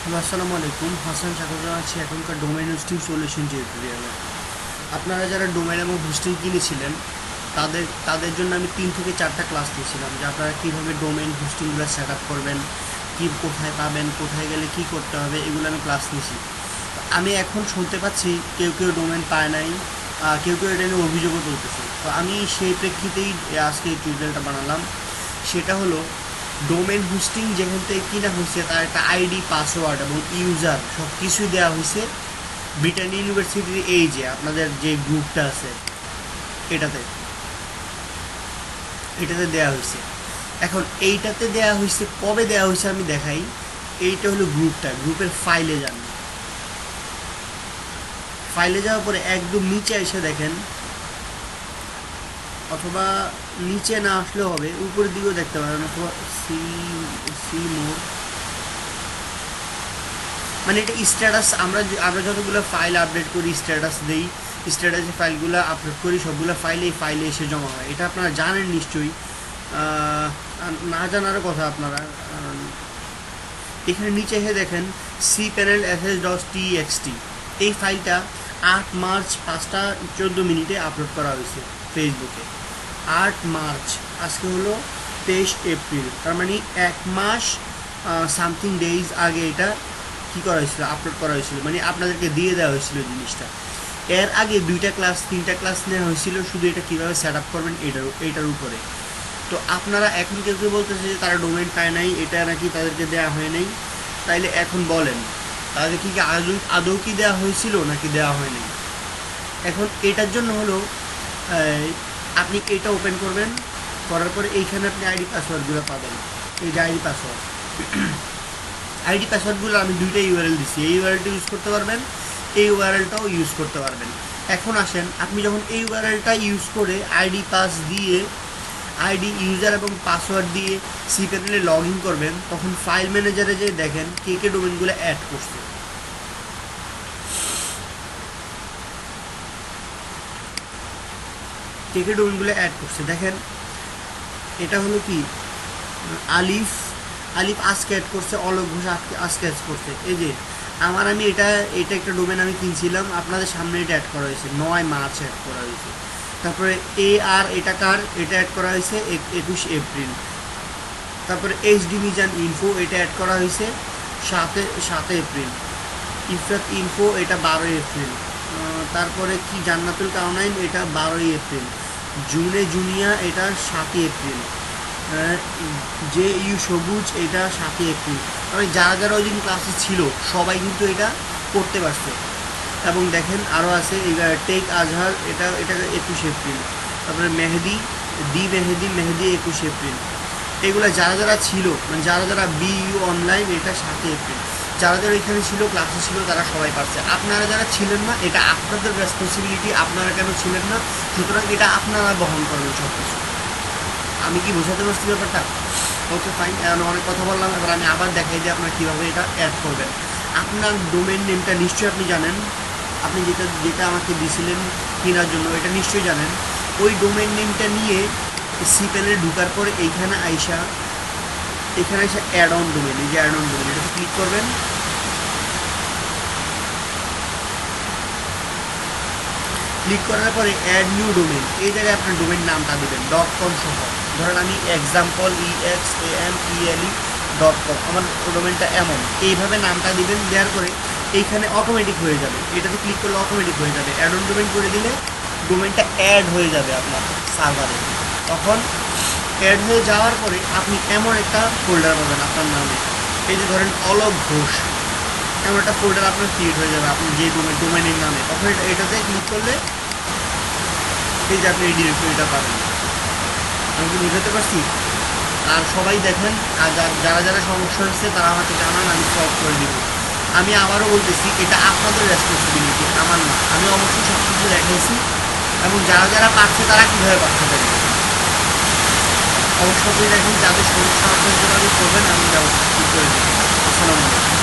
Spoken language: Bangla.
হ্যালো, আসসালামু আলাইকুম। হাসান স্বাগত জানাচ্ছি এখনকার ডোমেইন হোস্টিং সলিউশন টিউটোরিয়ালে। আপনারা যারা ডোমেইন এবং হোস্টিং কিনেছিলেন তাদের তাদের জন্য আমি 3 থেকে 4টা ক্লাস দিয়েছিলাম যে আপনারা কীভাবে ডোমেইন হোস্টিংগুলো সেট আপ করবেন, কী কোথায় পাবেন, কোথায় গেলে কি করতে হবে, এগুলো আমি ক্লাস নিয়েছি। আমি এখন শুনতে পাচ্ছি কেউ কেউ ডোমেইন পায় নাই, কেউ কেউ এটা নিয়ে অভিযোগও তুলতেছে। তো আমি সেই প্রেক্ষিতেই আজকে এই টিউটোরিয়ালটা বানালাম। সেটা হলো ডোমেন হোস্টিং যেখান থেকে কিনা হয়েছে তার একটা আইডি, পাসওয়ার্ড এবং ইউজার সব কিছুই দেওয়া হয়েছে ব্রিটেন ইউনিভার্সিটির এই যে আপনাদের যে গ্রুপটা আছে এটাতে এটাতে দেওয়া হয়েছে। এখন এইটাতে দেওয়া হয়েছে, কবে দেওয়া হয়েছে আমি দেখাই। এইটা হলো গ্রুপটা, গ্রুপের ফাইলে যান। ফাইলে যাওয়ার পরে একদম নিচে এসে দেখেন, অথবা নিচে না আসলেও হবে, উপরের দিকেও দেখতে পারেন, অথবা সি সি মোড, মানে এটা স্ট্যাটাস। আমরা যতগুলো ফাইল আপডেট করি, স্ট্যাটাস দিই, স্ট্যাটাসে ফাইলগুলো আপলোড করি, সবগুলো ফাইল এই ফাইলে এসে জমা হয়। এটা আপনারা জানেন নিশ্চয়ই, না জানারও কথা আপনারা। এখানে নিচে এসে দেখেন C panel S dot TXT, এই ফাইলটা 8 মার্চ 5টা 14 মিনিটে আপলোড করা হয়েছে ফেসবুকে। 8 মার্চ, আজকে হলো 23 এপ্রিল, তার মানে 1 মাস সামথিং ডেইজ আগে এটা কী করা হয়েছিল, আপলোড করা হয়েছিল, মানে আপনাদেরকে দিয়ে দেওয়া হয়েছিল জিনিসটা। এর আগে 2টা ক্লাস 3টা ক্লাস নেওয়া হয়েছিল শুধু এটা কীভাবে সেট আপ করবেন এটার উপরে। তো আপনারা এখন কেউ কেউ বলতেছে যে তারা ডোমেইন পায় নাই, এটা নাকি তাদেরকে দেওয়া হয় নাই। তাইলে এখন বলেন তাদের কি আদৌ কি দেওয়া হয়েছিল নাকি দেওয়া হয় নাই। এখন এটার জন্য হলো আপনি এটা ওপেন করবেন, করার পরে এইখানে আপনি আইডি পাসওয়ার্ডগুলো পাবেন। এই যে আইডি পাসওয়ার্ডগুলো আমি 2টা ইউআরএল দিচ্ছি, এই ইউআরএলটা ইউজ করতে পারবেন, এই ইউআরএলটাও ইউজ করতে পারবেন। এখন আসেন, আপনি যখন এই ইউআরএলটা ইউজ করে আইডি পাস দিয়ে, আইডি ইউজার এবং পাসওয়ার্ড দিয়ে সি প্যানেলে লগ ইন করবেন, তখন ফাইল ম্যানেজারে যে দেখেন কে কে ডোমেনগুলো অ্যাড করছে। কে কে ডোমেনগুলো অ্যাড করছে দেখেন। এটা হলো কি, আলিফ আলিফ আজকে অ্যাড করছে, অলোক ঘোষ আজকে অ্যাড করছে। এই যে আমি এটা একটা ডোমেন আমি কিনছিলাম, আপনাদের সামনে এটা অ্যাড করা হয়েছে 9 মার্চ অ্যাড করা হয়েছে। তারপরে এটা অ্যাড করা হয়েছে 21 এপ্রিল। তারপরে এইচডি মিজান ইনফো এটা অ্যাড করা হয়েছে 7 এপ্রিল। ইফরাত ইনফো এটা 12 এপ্রিল। তারপরে কি জান্নাতুল কাউনাইন এটা 12 এপ্রিল। জুনিয়া এটা 7 এপ্রিল। যে ইউ সবুজ এটা 7 এপ্রিল। মানে যারা যারা ওই দিন ক্লাসে ছিল সবাই কিন্তু এটা করতে পারছে। এবং দেখেন আরও আছে, টেক আজহার এটা 21 এপ্রিল। তারপরে মেহেদি মেহেদি 21 এপ্রিল। এগুলো যারা যারা ছিল, মানে যারা যারা বিইউ অনলাইন এটা 7 এপ্রিল। যারা যারা এখানে ছিল, ক্লাসে ছিল, তারা সবাই পারছে। আপনারা যারা ছিলেন না, এটা আপনাদের রেসপন্সিবিলিটি, আপনারা কেন ছিলেন না, সুতরাং এটা আপনারা বহন করবেন সব কিছু। আমি কি বোঝাতে পারছি ব্যাপারটা? ওকে ফাইন, অনেক কথা বললাম, এবার আমি আবার দেখাই দিই আপনারা কীভাবে এটা অ্যাড করবেন। আপনার ডোমেন নেমটা নিশ্চয়ই আপনি জানেন, আপনি যেটা আমাকে দিয়েছিলেন কেনার জন্য এটা নিশ্চয়ই জানেন। ওই ডোমেন নেমটা নিয়ে সি প্যানেলে ঢোকার পরে এখানে এসে অ্যাড অন ডোমেন, এই যে অ্যাড অন ডোমেন এটাতে ক্লিক করবেন। ক্লিক করার পরে অ্যাড নিউ ডোমেন, এই জায়গায় আপনার ডোমেন নামটা দেবেন .com সহ। ধরেন আমি এক্সাম্পল EXAMPLE.com, আমার ডোমেনটা এমন, এইভাবে নামটা দিবেন। দেওয়ার পরে এইখানে অটোমেটিক হয়ে যাবে, এটাতে ক্লিক করলে অটোমেটিক হয়ে যাবে। অ্যাড অন ডোমেন করে দিলে ডোমেনটা অ্যাড হয়ে যাবে আপনার সার্ভারে। তখন অ্যাড হয়ে যাওয়ার পরে আপনি এমন একটা ফোল্ডার পাবেন আপনার নামে, এই যে ধরেন অলোক ঘোষ, এমন একটা ফোল্ডার আপনার ক্রিয়েট হয়ে যাবে আপনি যে ডোমেনের নামে। তখন এটাতে ক্লিক করলে এই যে আপনি এই ডিরেক্টরিটা পাবেন। আমি কি বুঝাতে পারছি? আর সবাই দেখেন, আর যারা যারা সমস্যা হচ্ছে তারা আমাকে জানান, আমি সলভ করে দিব। আমি আবারও বলতেছি, এটা আপনাদের রেসপন্সিবিলিটি, আমার না। আমি অবশ্যই সব কিছু দেখাইছি, এবং যারা যারা পাচ্ছে তারা কীভাবে পাচ্ছে দেখেন। অবশ্যই দেখেন, যাদের সমস্যা আপনার যোগাযোগ করবেন, আমি ব্যবস্থা ঠিক করে দেবো। আসসালামু আলাইকুম।